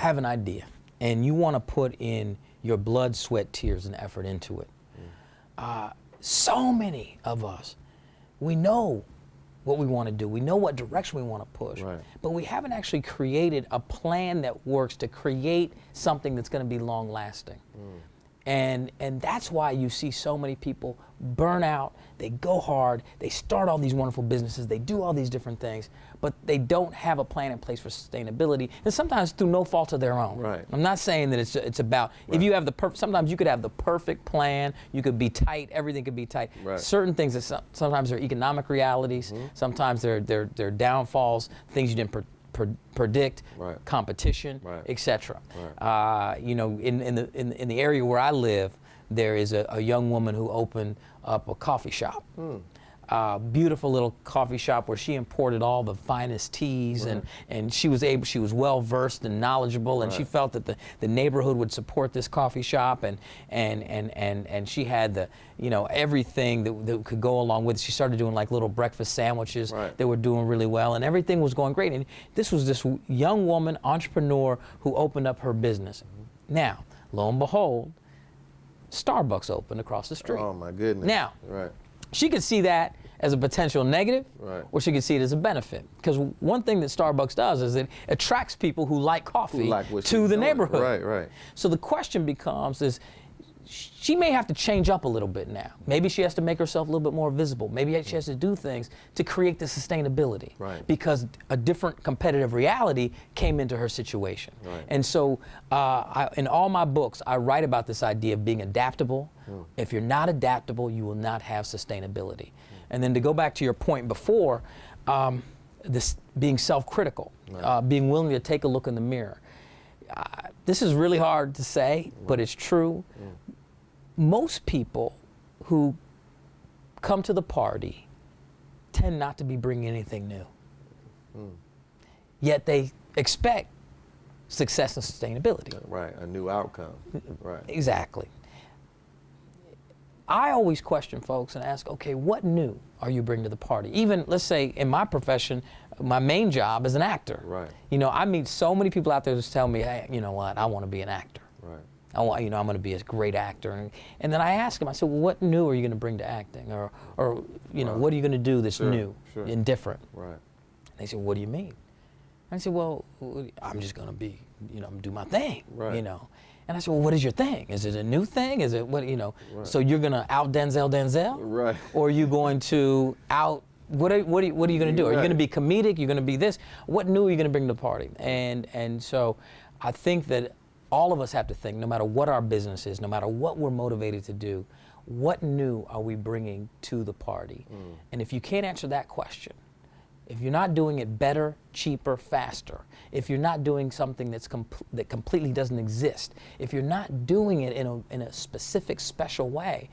have an idea and you want to put in your blood, sweat, tears, and effort into it, so many of us, we know what we want to do. We know what direction we want to push, but we haven't actually created a plan that works to create something that's going to be long lasting. And that's why you see so many people burn out, they go hard, they start all these wonderful businesses, they do all these different things, but they don't have a plan in place for sustainability, and sometimes through no fault of their own. I'm not saying that it's about, if you have the perfect, sometimes you could have the perfect plan, you could be tight, everything could be tight. Certain things, that sometimes they're economic realities, sometimes they're downfalls, things you didn't predict, competition, etc. You know, in the area where I live, there is a young woman who opened up a coffee shop. Beautiful little coffee shop where she imported all the finest teas, and she was well versed and knowledgeable, and she felt that the neighborhood would support this coffee shop, and she had the, you know, everything that could go along with it. She started doing like little breakfast sandwiches that were doing really well, and everything was going great. And this was this young woman entrepreneur who opened up her business. Now, lo and behold, Starbucks opened across the street. Oh my goodness. Now, she could see that as a potential negative, or she could see it as a benefit. Because one thing that Starbucks does is it attracts people who like coffee to the neighborhood. So the question becomes is, she may have to change up a little bit now. Maybe she has to make herself a little bit more visible. Maybe she has to do things to create the sustainability, because a different competitive reality came into her situation. And so in all my books, I write about this idea of being adaptable. If you're not adaptable, you will not have sustainability. And then to go back to your point before, this being self-critical, being willing to take a look in the mirror. This is really hard to say, but it's true. Most people who come to the party tend not to be bringing anything new. Yet they expect success and sustainability. A new outcome. Exactly. I always question folks and ask, okay, what new are you bringing to the party? Even, let's say, in my profession, my main job is an actor. You know, I meet so many people out there that tell me, hey, you know what, I want to be an actor. I want, you know, I'm going to be a great actor. And then I ask them, I said, well, what new are you going to bring to acting? Or you know, what are you going to do that's new and different? And they say, what do you mean? I said, well, I'm just going to be, you know, do my thing, you know. And I said, well, what is your thing? Is it a new thing? Is it, what, you know, so you're going to out Denzel? Or are you going to out, what are you going to do? Are you going to be comedic? You're going to be this? What new are you going to bring to the party? And so I think that all of us have to think, no matter what our business is, no matter what we're motivated to do, what new are we bringing to the party? And if you can't answer that question, if you're not doing it better, cheaper, faster, if you're not doing something that completely doesn't exist, if you're not doing it in a specific, special way,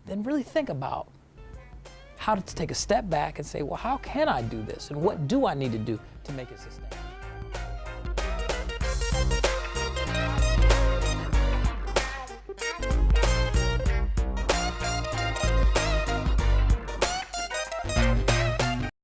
then really think about how to take a step back and say, well, how can I do this? And what do I need to do to make it sustainable?